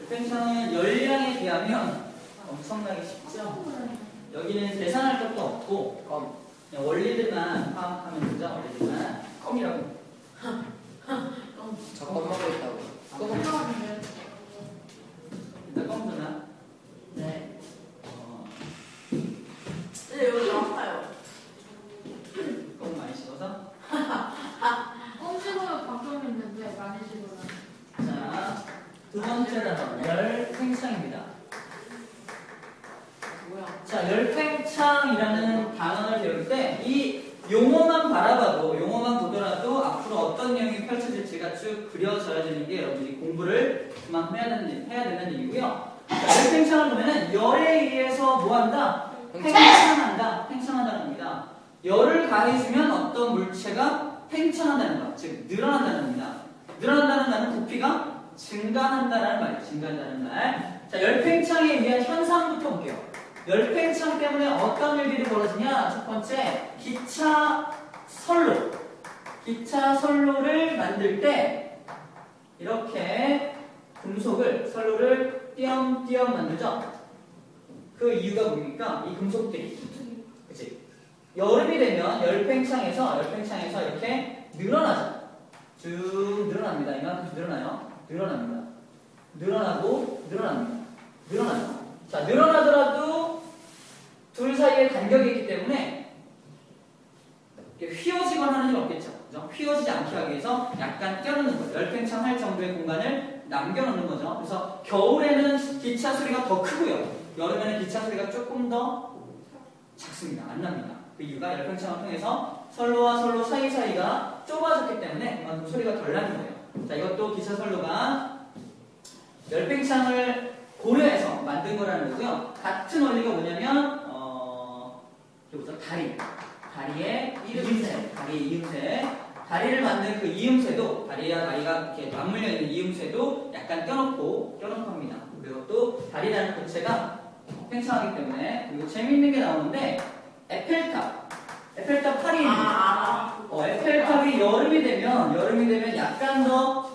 열팽창은 열량에 비하면 엄청나게 쉽죠. 여기는 계산할 것도 없고 그냥 원리들만 파악하면 되죠. 원리들만 껌이라고. 저 껌하고 있다고. 일단 껌 주나? 네. 네, 여기 아파요. 껌 많이 씹어서. 껌 씹으면 방금 있는데 많이 씹으면. 자, 두 번째 단어 열팽창입니다. 뭐야? 자, 열팽창이라는 단어를 배울 때 이 용어만 바라봐도, 용어만 보더라도 앞으로 어떤 내용이 펼쳐질지가 쭉 그려져야 되는 게 여러분들이 공부를 그만 해야 되는 일이고요. 자, 열팽창을 보면은 열에 의해서 뭐한다? 팽창한다. 팽창한다는 겁니다. 열을 가해주면 어떤 물체가 팽창한다는 것, 즉 늘어난다는 겁니다. 늘어난다는 말은 부피가 증가한다는 말이에요. 증가한다는 말. 자, 열팽창에 의한 현상부터 볼게요. 열팽창 때문에 어떤 일들이 벌어지냐? 첫 번째, 기차 선로를 만들 때 이렇게 선로를 띄엄띄엄 만들죠. 그 이유가 뭡니까? 이 금속들이, 그치? 여름이 되면 열팽창에서 이렇게 늘어나죠. 쭉 늘어납니다. 이만큼 늘어나요. 늘어나요. 자, 늘어나더라도 둘 사이에 간격이 있기 때문에 휘어지거나 하는 일 없겠죠. 그죠? 휘어지지 않게 하기 위해서 약간 껴놓는 거죠. 열팽창 할 정도의 공간을 남겨놓는 거죠. 그래서 겨울에는 기차 소리가 더 크고요. 여름에는 기차 소리가 조금 더 작습니다. 안 납니다. 그 이유가 열팽창을 통해서 선로와 선로 사이사이가 좁아졌기 때문에 그만큼 소리가 덜 나는 거예요. 자, 이것도 기차 선로가 열팽창을 고려해서 만든 거라는 거고요. 같은 원리가 뭐냐면 다리의 이음새, 다리를 만든 그 이음새도, 다리와 다리가 이렇게 맞물려 있는 이음새도 약간 껴놓고 합니다. 그리고 또 다리라는 고체가 팽창하기 때문에. 그리고 재미있는 게 나오는데 에펠탑 팔이 에펠탑이 여름이 되면 약간 더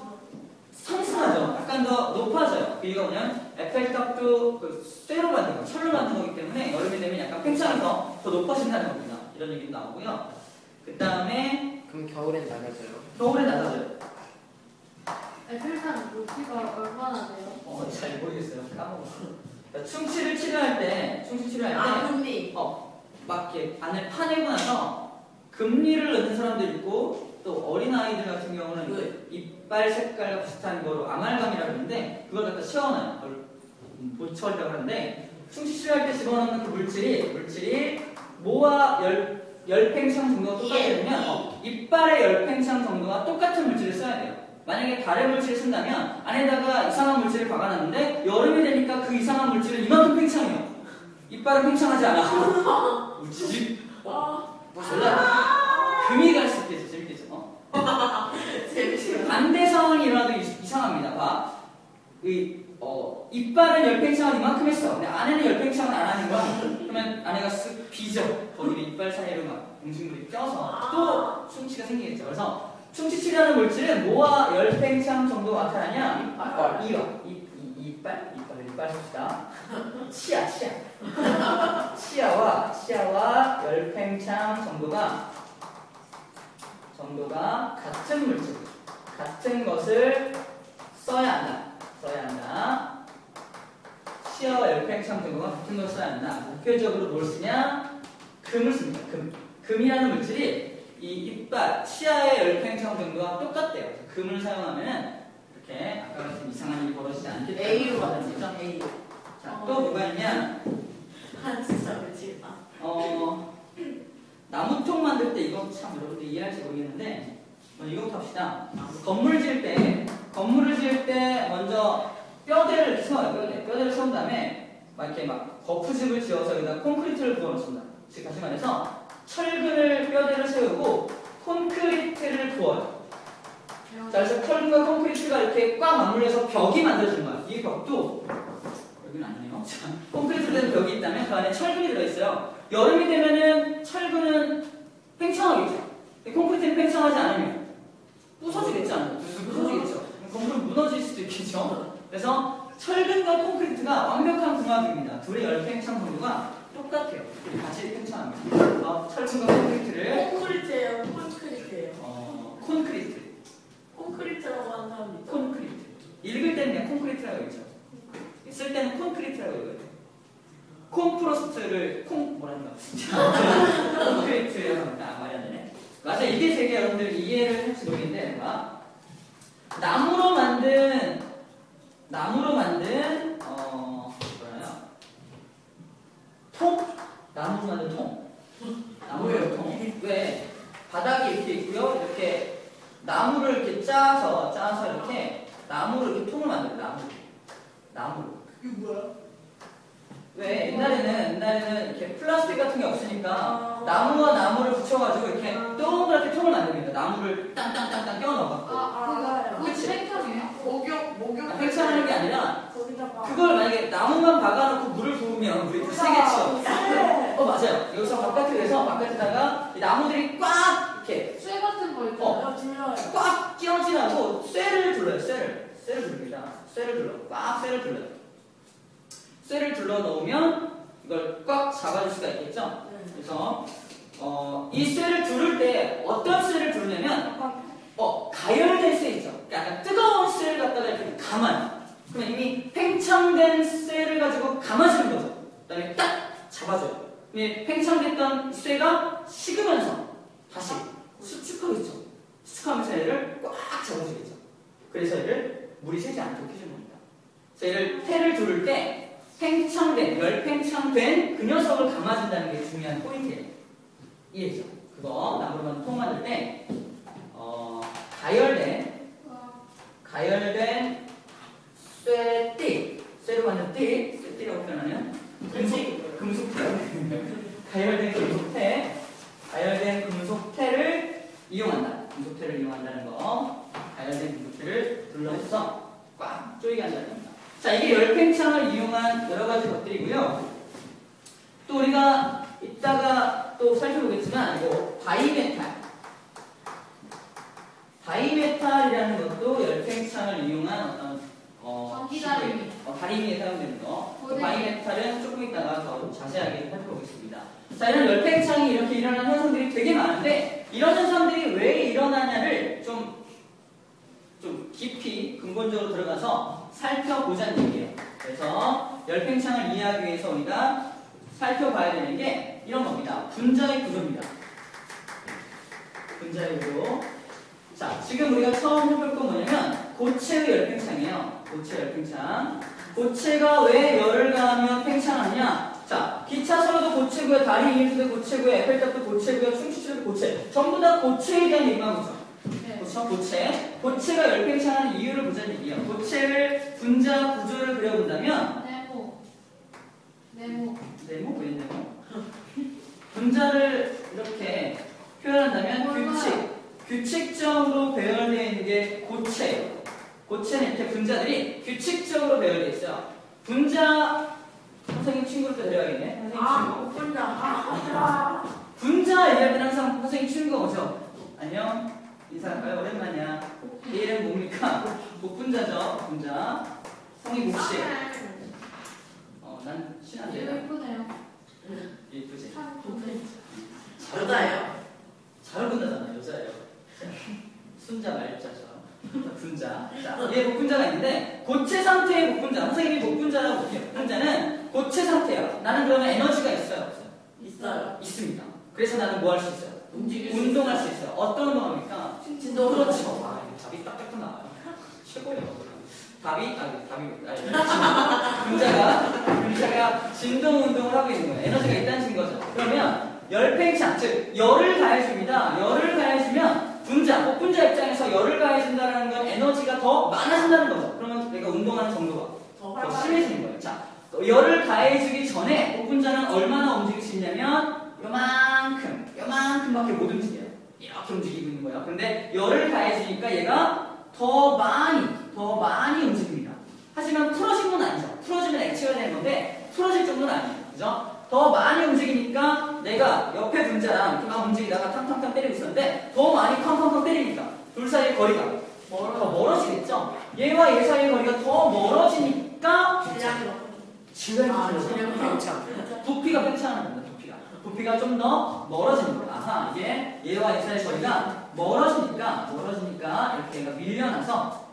상승하죠. 약간 더 높아져요. 그 이유가 뭐냐면 에펠탑도 쇠로 만든 거, 철로 만든 거기 때문에 여름이 되면 약간 팽창이 더 높아진다는 겁니다. 이런 얘기도 나오고요. 그 다음에 그럼 겨울엔 낮아져요? 겨울에 낮아져요. 에펠탑 높이가 얼마나 돼요? 잘 모르겠어요. 까먹었어요. 충치를 치료할 때 금리. 막 이렇게 안을 파내고 나서 금리를 넣는 사람도 있고, 또 어린아이들 같은 경우는 이빨 색깔과 비슷한 거로 아말감이라고 하는데 그걸 갖다 씌워놔요. 그걸 보철이라고 하는데, 충치 치료할 때 집어넣는 그 물질이 모와 열팽창 정도가 똑같으면 이빨의 열팽창 정도가 똑같은 물질을 써야 돼요. 만약에 다른 물질을 쓴다면 안에다가 이상한 물질을 박아놨는데 여름이 되니까 그 이상한 물질은 이만큼 팽창해요. 이빨은 팽창하지 않아. 물질이 몰라. 금이 갈 수 있겠죠. 재밌겠죠? 반대 상황이 일어나도 이상합니다. 봐. 이빨은 열팽창을 이만큼 했어. 근데 안에는 열팽창을 안 하는 거야. 그러면 안에가 쓱 비죠. 거기를 이빨 사이로 막 음식물이 껴서 또 충치가 생기겠죠. 그래서 충치 치료하는 물질은 뭐와 열팽창 정도가 나타나냐? 이빨 씁시다. 치아와 열팽창 정도가 같은 물질, 같은 것을 써야 한다. 치아와 열팽창 정도가 같은 것을 써야 한다. 목표적으로 뭘 쓰냐? 금을 씁니다. 금이라는 물질이 이 이빨, 치아의 열팽창 정도가 똑같대요. 금을 사용하면은 이렇게 아까 같은 이상한 일이 벌어지지 않기 때문에 A로 받아주죠. A로. 자, 또 뭐가 있냐? 진짜 미치겠다. 나무통 만들 때 이거 참 여러분들 이해할지 모르겠는데 이거부터 합시다. 건물을 지을 때 먼저 뼈대를 세워요. 뼈대를 세운 다음에 막 이렇게 막 거푸집을 지어서 여기다 콘크리트를 부어놓습니다. 즉 다시 말해서 철근을 뼈대를 세우고 콘크리트를 부어요. 자, 그래서 철근과 콘크리트가 이렇게 꽉 맞물려서 벽이 만들어지는 거야. 이 벽도 여기는 아니네요. 콘크리트로 된 벽이 있다면 그 안에 철근이 들어있어요. 여름이 되면은 철근은 팽창하겠죠. 콘크리트는 팽창하지 않으면 부서지겠죠. 건물은 무너질 수도 있겠죠. 그래서 철근과 콘크리트가 완벽한 궁합입니다. 둘의 열 팽창 정도가 똑같아요. 둘이 같이 팽창합니다. 그래서 철근과 콘크리트를 콘크리트예요. 콘크리트예요. 콘크리트, 콘크리트라고 하는 사람이 있죠. 콘크리트. 읽을 때는 그냥 콘크리트라고 읽죠. 쓸 때는 콘크리트라고 읽어요. 콘프로스트를 뭐란가? 콘크리트라고 합니다. 말이 안 되네. 맞아, 이게 되게 여러분들 이해를 할지 모르겠는데, 내가 나무로 만든 뭐라요? 통? 나무로 만든 통. 나무예요, 통. 왜? 바닥이 이렇게 있고요. 이렇게 나무를 이렇게 짜서 이렇게 나무로 이렇게 통을 만들어요. 나무로. 이게 뭐야? 왜? 옛날에는 이렇게 플라스틱 같은 게 없으니까 나무와 나무를 붙여가지고 이렇게 동그랗게 통을 만듭니다. 나무를 땅땅땅땅 껴 넣어갖고. 그거 그치? 팽창이에요? 목욕. 팽창하는 게 아니라 거기다가. 그걸 만약에 나무만 박아놓고 물을 부으면 물이 세겠죠. 네. 맞아요. 여기서 바깥에다가 이 나무들이 꽉 이렇게 쇠 같은 거 있잖아요. 들려요. 꽉 끼어지라고 쇠를 둘러요. 쇠를 둘릅니다. 쇠를 둘러요. 쇠를 둘러 놓으면 이걸 꽉 잡아줄 수가 있겠죠. 그래서 이 쇠를 두를 때 어떤 쇠를 두르냐면 가열된 쇠 있죠. 약간 뜨거운 쇠를 갖다가 이렇게 감아요. 그러면 이미 팽창된 쇠를 가지고 감아주는 거죠. 그다음에 딱 잡아줘요. 팽창됐던 쇠가 식으면서 다시 수축하겠죠. 수축하면서 얘를 꽉 잡아주겠죠. 그래서 얘를 물이 새지 않도록 해주는 겁니다. 그래서 얘를 태를 두를 때 열팽창된 그 녀석을 감아준다는 게 중요한 포인트예요. 이해죠? 그거 나무로 만든 통 만들 때 가열된 쇠로 만든 쇠띠라고 표현하면 가열된 금속태를 이용한다는 거. 가열된 금속태를 둘러서 꽉 조이게 한다는 겁니다. 자, 이게 열팽창을 이용한 여러 가지 것들이고요. 또 우리가 이따가 또 살펴보겠지만 이거 다이메탈이라는 것도 열팽창을 이용한 어떤 전기 다리미. 다리미에 사용되는 거. 또 네. 바이메탈은 조금 이따가 더 자세하게 살펴보겠습니다. 자, 이런 열팽창이 이렇게 일어나는 현상들이 되게 많은데 이런 현상들이 왜 일어나냐를 좀 깊이 근본적으로 들어가서 살펴보자는 얘기예요. 그래서 열팽창을 이해하기 위해서 우리가 살펴봐야 되는 게 이런 겁니다. 분자의 구조입니다. 분자의 구조. 자, 지금 우리가 처음 해볼 건 뭐냐면 고체의 열팽창이에요. 고체 열팽창. 고체가 왜 열을 가하면 팽창하냐? 자, 기차선도 고체고요, 다리 이밀수도 고체고요, 에펠탑도 고체고요, 충치치료도 고체. 전부 다 고체에 대한 얘기만 보죠. 그렇죠? 고체가 열팽창하는 이유를 보자는 얘기예요. 고체를 분자 구조를 그려본다면 네모. 왜 네모? 분자를 이렇게 표현한다면 규칙적으로 배열되어 있는 게 고체예요. 고체는 이렇게 분자들이 규칙적으로 배열되어 있어요. 분자 선생님 친구를 또 데려야겠네. 선생님 친구. 분자 얘기할 때는 항상 선생님 친구가 오죠. 안녕. 인사할까요? 오랜만이야. 내 이름 뭡니까? 복분자죠. 분자. 성이 복씨. 난 신한데요. 예쁘네요. 예쁘지? 여자예요. 잘 끝나잖아. 여자예요. 순자 말자죠. 분자. 자, 얘 복분자가 있는데 고체 상태의 복분자. 선생님이 복분자라고 볼게요. 복분자는 고체 상태예요. 나는 그러면 에너지가 있어요? 없어요? 있어요. 있습니다. 그래서 나는 뭐 할 수 있어요? 운동할 수 있어요. 어떤 운동합니까? 진동. 그렇죠. 답이 딱딱 나와요. 최고예요. 분자가 진동 운동을 하고 있는 거예요. 에너지가 있다는 증 거죠. 그러면 열팽창, 즉 열을 가해줍니다. 열을 가해주면 복분자 입장에서 열을 가해준다는 건 에너지가 더 많아진다는 거죠. 그러면 내가 운동하는 정도가 더 심해지는 거예요. 자, 열을 가해주기 전에 복분자는 얼마나 움직일 수 있냐면 요만큼밖에 못 움직여요. 이렇게 움직이고 있는 거예요. 근데 열을 가해주니까 얘가 더 많이 움직입니다. 하지만 풀어진 건 아니죠. 풀어지면 액체가 되는 건데 풀어질 정도는 아니에요. 그죠? 더 많이 움직이니까 내가 옆에 분자랑 이렇게 막 움직이다가 탕탕탕 때리고 있었는데 더 많이 쾅쾅쾅 때리니까 둘 사이의 거리가 더 멀어지겠죠? 얘와 얘 사이의 거리가 더 멀어지니까 진행 팽창. 부피가 팽창하는 겁니다. 부피가 좀 더 멀어지는 거예요. 아하, 이게 얘와 이 사이의 거리가 멀어지니까 이렇게 얘가 밀려나서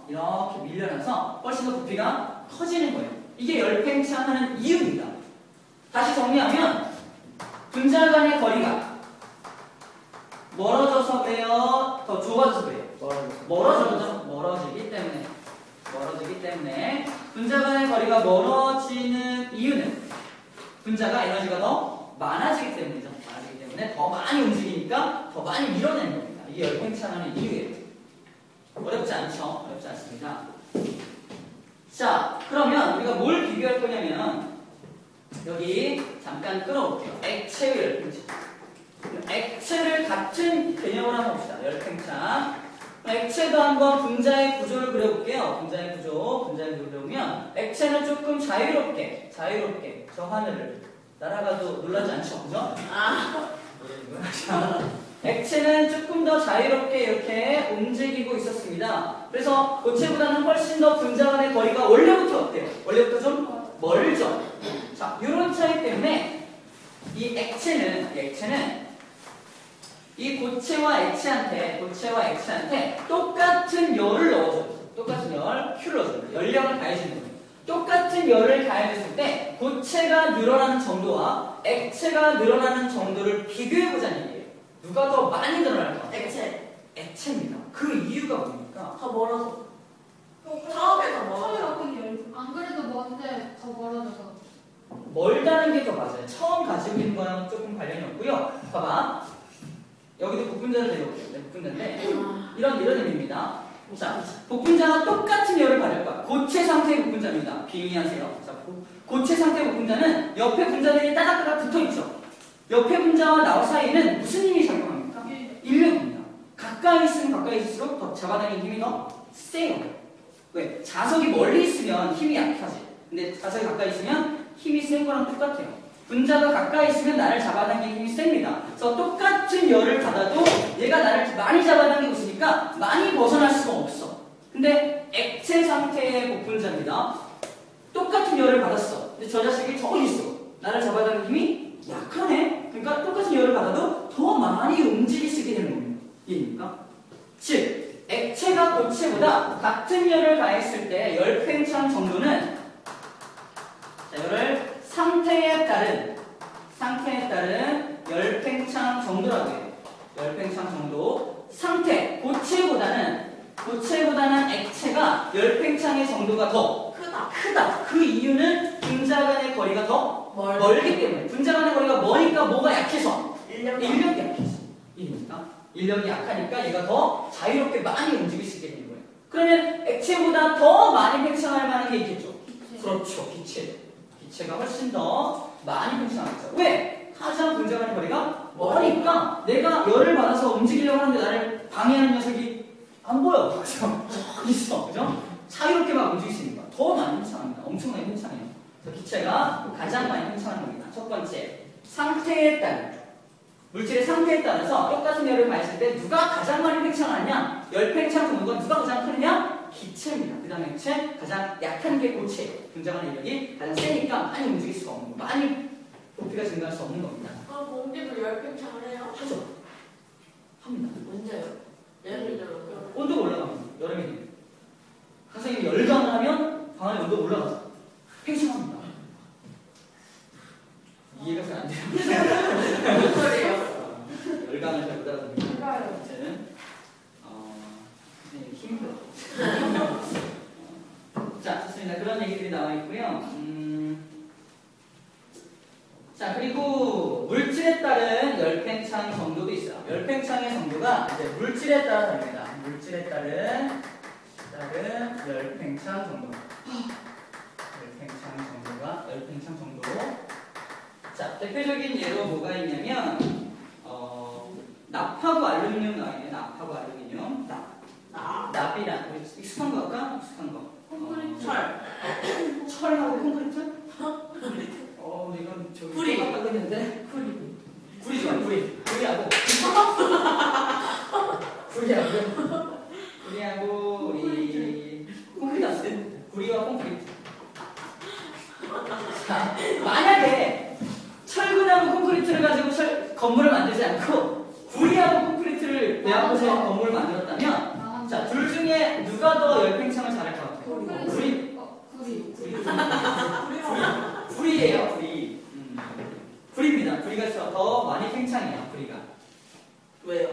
이렇게 밀려나서 훨씬 더 부피가 커지는 거예요. 이게 열팽창하는 이유입니다. 다시 정리하면 분자 간의 거리가 멀어져서 그래요? 더 좁아져서 그래요? 멀어지기 때문에 분자 간의 거리가 멀어지는 이유는 분자가 에너지가 더 많아지기 때문이죠. 더 많이 움직이니까 더 많이 밀어내는 겁니다. 이게 열팽창하는 이유예요. 어렵지 않죠? 어렵지 않습니다. 자, 그러면 우리가 뭘 비교할 거냐면 여기 잠깐 끌어볼게요. 액체의 열팽창. 액체를 같은 개념으로 한번 봅시다. 열팽창. 액체도 한번 분자의 구조를 그려볼게요. 분자의 구조 그려보면 액체는 조금 자유롭게 저 하늘을 날아가도 놀라지 않죠, 그죠? 액체는 조금 더 자유롭게 이렇게 움직이고 있었습니다. 그래서 고체보다는 훨씬 더 분자 간의 거리가 원래부터 어때요? 원래부터 좀 멀죠. 자, 이런 차이 때문에 이 액체는 이 고체와 액체한테 똑같은 열을 넣어줘요. 똑같은 열, Q를 넣어줘요. 열량을 가해주는 거예요. 똑같은 열을 가해줬을 때 고체가 늘어나는 정도와 액체가 늘어나는 정도를 비교해보자는 얘기예요. 누가 더 많이 늘어날까? 액체입니다. 그 이유가 뭡니까? 더 멀어서. 처음에 더 멀어서. 안 그래도 먼데 더 멀어져서. 멀다는 게 더 맞아요. 처음 가지고 있는 거랑 조금 관련이 없고요. 봐봐. 여기도 복분자를 내려볼게요. 복분자인데 이런 의미입니다. 자, 복분자가 똑같은 열을 받을 거야. 고체 상태의 복분자입니다. 빙의하세요. 자, 고체 상태의 복분자는 옆에 분자들이 따닥따닥 붙어있죠. 옆에 분자와 나 사이에는 무슨 힘이 작용합니까? 인력입니다. 가까이 있으면 가까이 있을수록 더 잡아당기는 힘이 더 세요. 왜? 자석이 멀리 있으면 힘이 약하지. 근데 자석이 가까이 있으면 힘이 센 거랑 똑같아요. 분자가 가까이 있으면 나를 잡아당기는 힘이 셉니다. 그래서 똑같은 열을 받아도 얘가 나를 많이 잡아당기고 있으니까 많이 벗어날 수가 없어. 근데 액체 상태의 복분자입니다. 똑같은 열을 받았어. 근데 저 자식이 저기 있어. 나를 잡아당기는 힘이 약하네. 그러니까 똑같은 열을 받아도 더 많이 움직일 수 있게 되는 겁니다. 이해입니까? 즉, 액체가 고체보다 같은 열을 가했을 때 열팽창 정도는 열을 상태에 따른 열팽창 정도라고 해요. 열팽창 정도. 상태, 고체보다는 액체가 열팽창의 정도가 더 크다. 그 이유는 분자 간의 거리가 더 멀기 때문에. 분자 간의 거리가 머니까 뭐가 약해서? 인력이 약해서. 인력이 약하니까 얘가 더 자유롭게 많이 움직일 수 있게 되는 거예요. 그러면 액체보다 더 많이 팽창할 만한 게 있겠죠? 그렇죠, 기체가 훨씬 더 많이 팽창하겠죠. 왜? 가장 분자 간의 거리가 머니까 내가 열을 받아서 움직이려고 하는데 나를 방해하는 녀석이 안 보여. 그죠? 저기 있어. 그죠? 자유롭게 막 움직일 수 있는 거야. 더 많이 팽창합니다. 엄청나게 팽창해요. 그래서 기체가 가장 많이 팽창하는 겁니다. 첫 번째, 상태에 따른. 물질의 상태에 따라서 똑같은 열을 가했을 때 누가 가장 많이 팽창하느냐? 열 팽창 정도가 누가 가장 크느냐? 기체입니다. 그 다음에 액체, 가장 약한 게 고체. 분자 간의 인력이 가장 세니까 많이 움직일 수가 없는 거. 많이 부피가 증가할 수 없는 겁니다. 그럼 공기도 열팽창을 해요? 하죠. 합니다. 언제요? 예를 들어. 온도가 올라갑니다. 여름에 되면. 선생님이 열감을 하면 방 안에 온도가 올라가죠. 팽창합니다. 이해가 잘 안 돼요. 무슨 소리예요? 열감을 잘 못하거든요. 아무튼 선생님 힘들어. 자, 좋습니다. 그런 얘기들이 나와 있고요. 자, 그리고 물질에 따른 열팽창 정도도 있어요. 열팽창의 정도가 이제 물질에 따라 다릅니다. 물질에 따른 열팽창 정도. 열팽창 정도. 자, 대표적인 예로 뭐가 있냐면, 납하고 알루미늄 나와있네. 납하고 알루미늄. 납이란, 우리 익숙한 거 할까? 익숙한 거. 콘크리트. 철하고 콘크리트? 이건 저기 구리. 똑같다고 했는데 구리 좋아. 구리하고 우리 콘크리트 안 쓰는 구리와 콘크리트. 구리하고 콘크리트를 내 앞에서 건물을 만들었다면 아, 자, 둘 중에 누가 더 열팽창을 잘할 것 같아요? 구리. 구리. 구리예요, 구리. 구리입니다. 구리가 더 많이 팽창해요, 구리가. 왜요?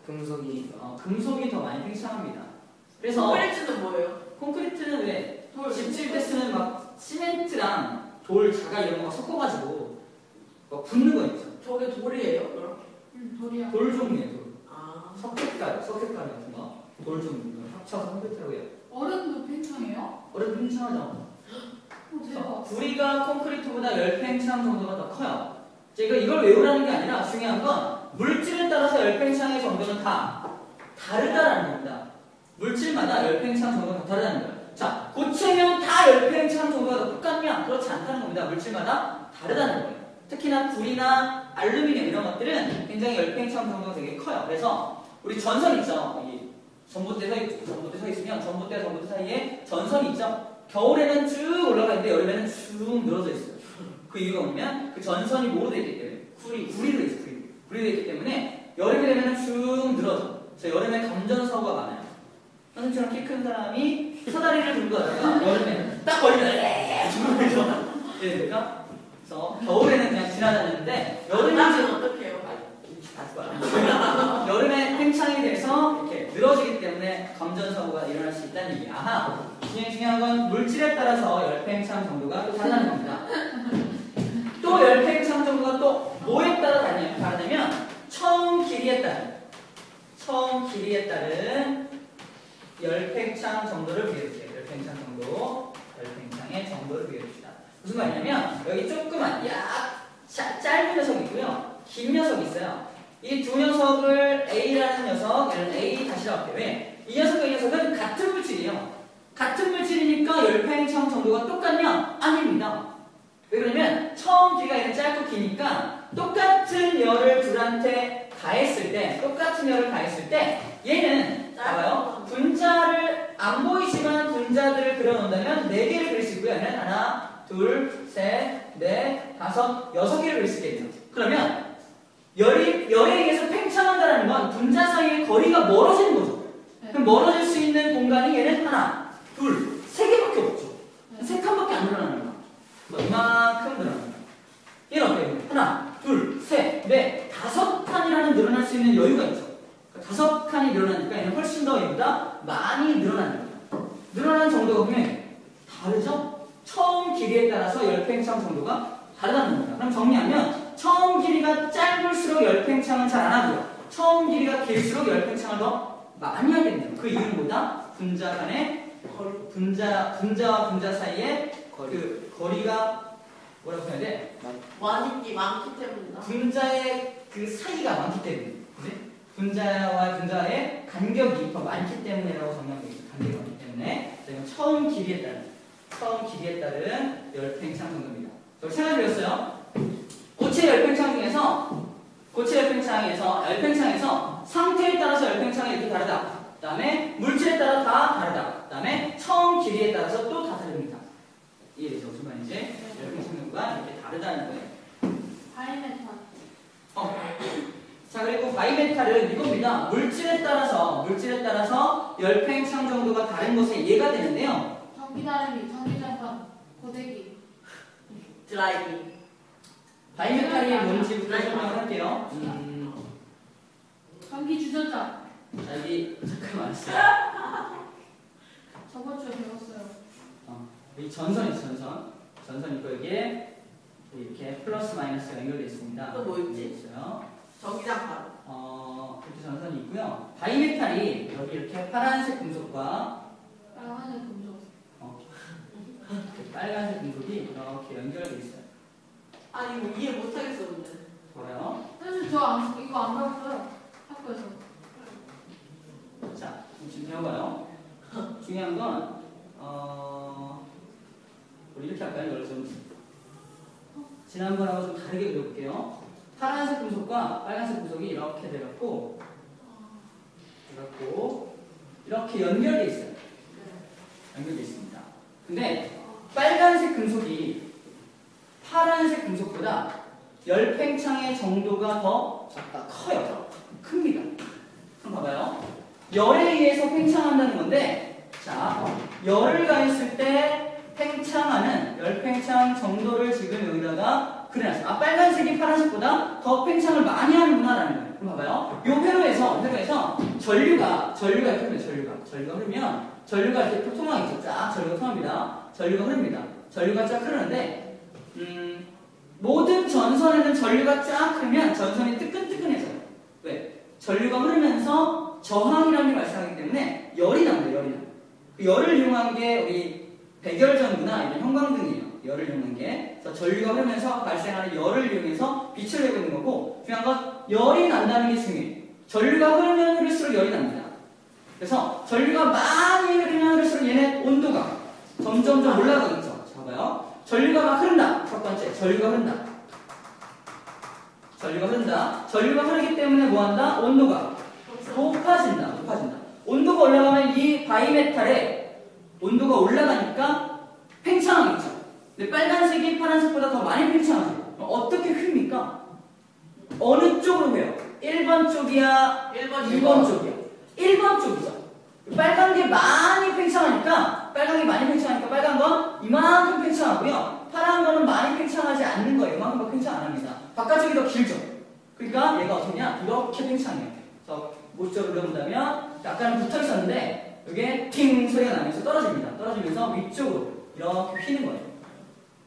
금속이 금속이 더 많이 팽창합니다. 그래서 콘크리트는 뭐예요? 콘크리트는 왜 집 지을 때 쓰는 막 시멘트랑 돌, 자가 이런 거 막 섞어가지고 막 붓는 거 있죠. 저게 돌이에요? 그럼? 돌이야. 돌 종류예요, 돌. 아. 석회가루 같은 거. 돌 종류. 합쳐서 콘크리트라고 해요. 얼음도 팽창해요? 어려도 팽창하죠. 오, 대박. 구리가 콘크리트보다 열팽창 정도가 더 커요. 제가 이걸 외우라는 게 아니라 중요한 건 물질에 따라서 열팽창의 정도는 다 다르다라는 겁니다. 물질마다 열팽창 정도가 다 다르다는 거예요. 자, 고체면 다 열팽창 정도가 다 똑같냐? 그렇지 않다는 겁니다. 물질마다 다르다는 거예요. 특히나 구리나 알루미늄 이런 것들은 굉장히 열팽창 정도가 되게 커요. 그래서 우리 전선 있죠. 이 전봇대 서 있으면 전봇대와 전봇대 사이에 전선이 있죠. 겨울에는 쭉 올라가 있는데 여름에는 쭉 늘어져 있어요. 그 이유가 뭐냐면 그 전선이 뭐로 되어 있기 때문에 구리로 있어요. 구리로 되어 있기 때문에 여름이 되면 쭉 늘어져. 그래서 여름에 감전사고가 많아요. 선생님처럼 키 큰 사람이 사다리를 들고 가다가 여름에 딱 걸리면 죽으면서 이러니까 그래서 겨울에는 그냥 지나다니는데 여름에는 나는 어떻게 해요? 여름에 팽창이 돼서 이렇게 늘어지기 때문에 감전사고가 일어날 수 있다는 얘기야. 아하. 중요한 건 물질에 따라서 열팽창 정도가 또 다르다는 겁니다. 또 열팽창 정도가 또 뭐에 따라 다르냐면 처음 길이에 따른 열팽창 정도를 비교해주세요. 열팽창의 정도를 비교해줍시다. 무슨 말이냐면 여기 조그만 짧은 녀석이 있고요. 긴 녀석이 있어요. 이 두 녀석을 A라는 녀석, 얘는 A 다시라고 할게요. 왜? 이 녀석과 이 녀석은 같은 물질이에요. 같은 물질이니까 열팽창 정도가 똑같냐? 아닙니다. 왜 그러냐면 처음 길이가 얘는 짧고 기니까 똑같은 열을 둘한테 가했을 때 얘는 봐봐요. 분자를 안 보이지만 분자들을 그려놓는다면 4개를 그릴 수 있고요. 얘는 하나, 둘, 셋, 넷, 다섯, 6개를 그릴 수 있겠네요. 그러면 열에 의해서 팽창한다는 건 분자 사이의 거리가 멀어지는 거죠. 그럼 멀어질 수 있는 공간이 얘는 하나, 둘, 3개밖에 없죠. 3칸밖에 안 늘어나는 거야. 이만큼 늘어나는 거야. 얘는 어때요? 하나, 둘, 셋, 넷, 5칸이라는 늘어날 수 있는 여유가 있죠. 5칸이 늘어나니까 얘는 훨씬 더 얘보다 많이 늘어나는 거예요. 늘어나는 정도가 보면 다르죠? 처음 길이에 따라서 열팽창 정도가 다르다는 겁니다. 그럼 정리하면 처음 길이가 짧을수록 열팽창은 잘 안 하고요. 처음 길이가 길수록 열팽창을 더 많이 하게 됩니다. 그 이유는 뭐다? 분자 간의 분자와 분자 사이의 그 거리가 뭐라고 해야 돼? 많기 때문이다. 분자의 그 사이가 많기 때문에. 그치? 분자와 분자의 간격이 더 많기 때문에라고 정리하고 있어요. 간격이 많기 때문에. 이건 처음 길이에 따른 열팽창 정도입니다. 생각해 보셨어요? 고체 열팽창에서 상태에 따라서 열팽창이 이렇게 다르다. 그 다음에 물질에 따라 다 다르다. 그 다음에 처음 길이에 따라서 또 다 다릅니다. 이해되죠? 무슨 말인지? 열팽창 정도가 이렇게 다르다는 거예요. 바이메탈. 자, 그리고 바이메탈은 이겁니다. 물질에 따라서 열팽창 정도가 다른 것에 이해가 되는데요. 전기다리미, 전기장판, 고데기. 드라이기. 바이메탈이 뭔지부터 설명을 할게요. 전기 주전자. 자, 여기 잠깐만. 저번 주에 배웠어요. 이 전선 있죠, 전선 있고 여기에 이렇게 플러스 마이너스가 연결되어 있습니다. 또 뭐 있지? 있어요. 전기장판. 이렇게 전선이 있고요. 바이메탈이 여기 이렇게 파란색 금속과 빨간색 금속. 빨간색 금속이 이렇게 연결되어 있어요. 아니 이거 이해 못하겠어 근데. 뭐래요? 사실 이거 안 배웠어요. 학교에서. 자, 지금 배워봐요. 중요한 건 우리 이렇게 할까요? 이걸 좀 지난번하고 좀 다르게 그려볼게요. 파란색 금속과 빨간색 금속이 이렇게 돼갖고 이렇게 연결돼 있어요. 연결돼 있습니다. 근데 빨간색 금속이 파란색 금속보다 열팽창의 정도가 더 작다. 커요. 큽니다. 그럼 봐봐요. 열에 의해서 팽창한다는 건데, 자, 열을 가했을 때 팽창하는 열 팽창 정도를 지금 여기다가 그려놨어요. 아, 빨간색이 파란색보다 더 팽창을 많이 하는구나라는 거예요. 그럼 봐봐요. 요 회로에서 전류가 이렇게 흐르면 전류가 이렇게 통하겠죠. 쫙 전류가 통합니다. 전류가 흐릅니다. 전류가 쫙 흐르는데, 모든 전선에는 전류가 쫙 흐르면 전선이 뜨끈뜨끈해져요. 왜? 전류가 흐르면서 저항이라는 게 발생하기 때문에 열이 납니다. 열이 나. 그 열을 이용한 게 우리 백열전구나 이런 형광등이에요. 열을 이용한 게. 그래서 전류가 흐르면서 발생하는 열을 이용해서 빛을 내고 있는 거고, 중요한 건 열이 난다는 게 중요해요. 전류가 흐르면 흐를수록 열이 납니다. 그래서 전류가 많이 흐르면 흐를수록 얘네 온도가 점점점 올라가겠죠. 자, 봐봐요. 전류가 막 흐른다. 첫 번째, 전류가 흐른다. 전류가 흐르기 때문에 뭐한다? 온도가 높아진다. 온도가 올라가면 이 바이메탈에 온도가 올라가니까 팽창하겠죠. 근데 빨간색이 파란색보다 더 많이 팽창하죠. 그럼 어떻게 휩니까? 어느 쪽으로 해요? 1번 쪽이야? 2번 쪽이야? 1번 쪽이죠. 빨간 게 많이 팽창하니까 빨간 건 이만큼 팽창하고요. 파란 거는 많이 팽창하지 않는 거예요. 이만큼 팽창 안 합니다. 바깥쪽이 더 길죠. 그러니까 얘가 어떻게냐? 이렇게 팽창해요. 그래서 모습적으로 그려본다면 약간 붙어 있었는데 이게 팅 소리가 나면서 떨어지면서 위쪽으로 이렇게 휘는 거예요.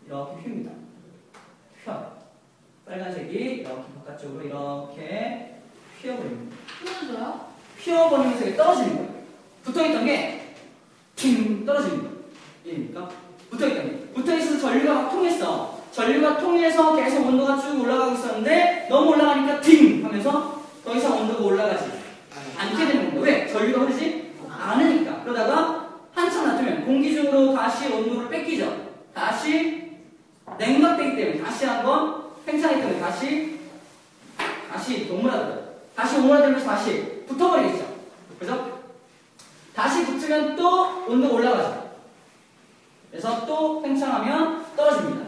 이렇게 휩니다. 휘어요. 빨간색이 이렇게 바깥쪽으로 이렇게 휘어버립니다. 흐르는데요? 휘어버리면서 이게 떨어지는 거예요. 붙어있던 게 팅 떨어지는 거예요. 이해입니까? 붙어있어서 전류가 막 통했어. 전류가 통해서 계속 온도가 쭉 올라가고 있었는데 너무 올라가니까 팅 하면서 더 이상 온도가 올라가지 않게 되는 거예요. 왜? 전류가 흐르지 않으니까. 그러다가 한참 놔두면 공기 중으로 다시 온도를 뺏기죠. 다시 냉각되기 때문에 다시 한번 팽창하기 때문에 다시 오므라들면서 다시 붙어버리겠죠. 그래서 다시 붙으면 또 온도가 올라가죠. 그래서 또 팽창하면 떨어집니다.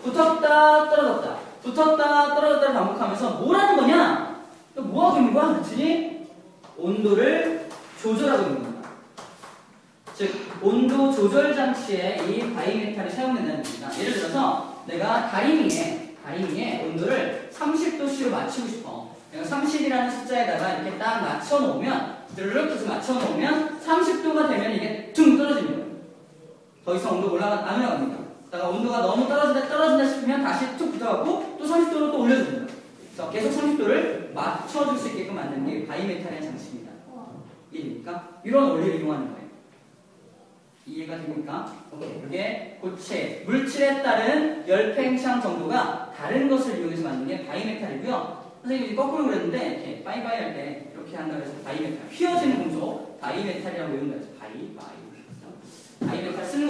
붙었다 떨어졌다 반복하면서 뭘 하는 거냐? 또 뭐 하고 있는 거야? 그랬더니 온도를 조절하고 있는 겁니다. 즉 온도 조절 장치에 이 바이메탈이 사용된다는 겁니다. 예를 들어서 내가 다리미에 온도를 30도씨로 맞추고 싶어. 내가 30이라는 숫자에다가 이렇게 딱 맞춰놓으면 30도가 되면 이게 퉁 떨어지는 거예요. 더 이상 온도가 안 올라갑니다. 그러다가 온도가 너무 떨어진다 싶으면 다시 툭 붙어갖고 또 30도로 또 올려줍니다. 그래서 계속 30도를 맞춰줄 수 있게끔 만드는 게 바이메탈이라는 장치입니다. 이해됩니까? 이런 원리를 이용하는 거예요. 이해가 됩니까? 오케이. 이게 고체, 물질에 따른 열팽창 정도가 다른 것을 이용해서 만든 게 바이메탈이고요. 선생님이 거꾸로 그랬는데 이렇게 빠이빠이 할 때 이렇게 한다고 해서 바이메탈, 휘어지는 금속 바이메탈이라고 외운다 해서 바이메탈 쓰는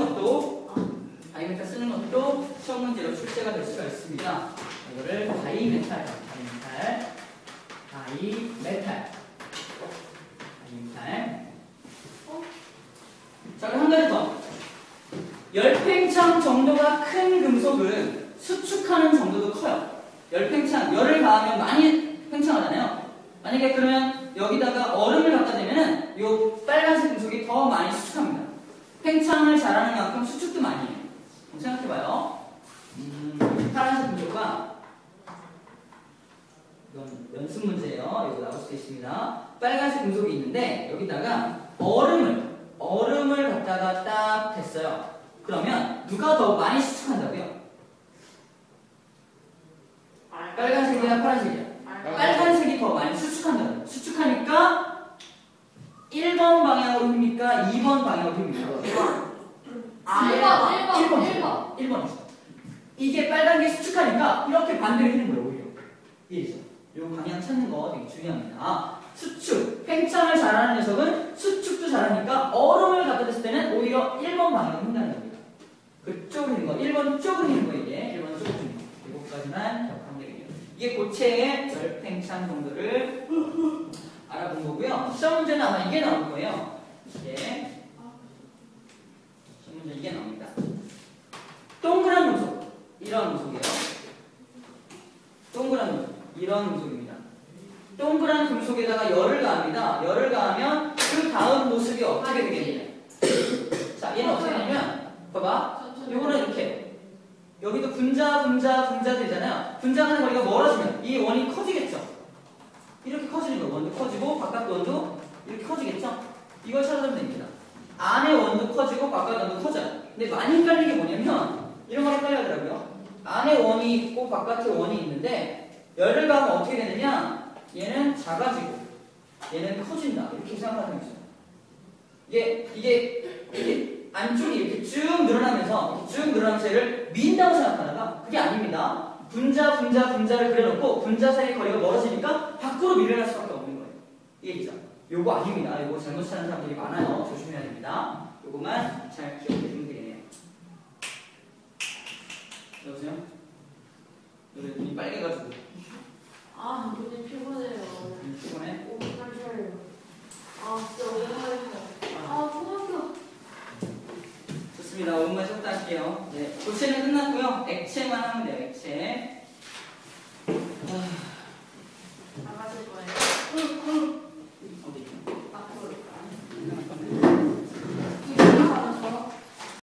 것도 시험 문제로 출제가 될 수가 있습니다. 이거를 바이메탈. 자, 그럼 한 가지 더. 열팽창 정도가 큰 금속은 수축하는 정도도 커요. 열을 가하면 많이 팽창하잖아요. 만약에 그러면 여기다가 얼음을 갖다 대면은 요 빨간색 금속이 더 많이 수축합니다. 팽창을 잘하는 만큼 수축도 많이 해요. 생각해봐요. 파란색 금속과 이건 연습 문제예요. 이거 나올 수도 있습니다. 빨간색 금속이 있는데 여기다가 얼음을 갖다가 딱 댔어요. 그러면 누가 더 많이 수축한다고요? 빨간색이야, 파란색이야? 빨간색이 더 많이 수축한다고요. 수축하니까 1번 방향으로 휩니까? 2번 방향으로 휩니까? 1번이죠. 이게 빨간 게 수축하니까 이렇게 반대로 휘는 거예요, 오히려. 이해죠? 이 방향 찾는 거 되게 중요합니다. 수축, 팽창을 잘하는 녀석은 수축도 잘하니까 얼음을 갖다 댔을 때는 오히려 1번 방향으로 휘는다는 겁니다. 그쪽으로 휘는 거, 1번 쪽으로 휘는 거, 이게 1번 쪽으로 휘는 거. 이것까지만 기억하면 되겠네요. 이게 고체의 열팽창 정도를 알아본 거고요. 시험 문제는 아마 이게 나올 거예요. 이게 시험 문제 이게 나옵니다. 동그란 금속, 이런 금속이에요. 동그란 금속, 이런 금속입니다. 동그란 금속에다가 열을 가합니다. 열을 가하면 그 다음 모습이 어떻게 되겠냐? 자, 얘는 어떻게 되냐면, 봐봐. 요거는 이렇게. 여기도 분자 되잖아요. 분자하는 거리가 멀어지면 이 원이 커지겠죠? 이렇게 커지는 거예요. 원도 커지고, 바깥 원도 이렇게 커지겠죠? 이걸 찾아주면 됩니다. 안에 원도 커지고, 바깥 원도 커져요. 근데 많이 헷갈리는 게 뭐냐면, 이런 거 헷갈려 하더라고요. 안에 원이 있고, 바깥에 원이 있는데, 열을 가하면 어떻게 되느냐? 얘는 작아지고, 얘는 커진다. 이렇게 생각하는 거죠. 이게 안쪽이 이렇게 쭉 늘어나면서 얘를 민다고 생각하다가 그게 아닙니다. 분자를 그려놓고 분자 사이 거리가 멀어지니까 밖으로 밀려날 수밖에 없는 거예요. 이해되죠? 요거 아닙니다. 요거 잘못 찾는 사람들이 많아요. 조심해야 됩니다. 요거만 잘 기억해주면 되겠네요. 여보세요? 눈이 빨개가지고 아, 눈이 피곤해요. 피곤해? 오, 깜짝이야. 아, 진짜 오랜만이다. 아, 고등학교. 좋습니다. 5분만 쉬었다 할게요. 네, 고체는 끝났고요. 액체만 하면 돼요. 액체.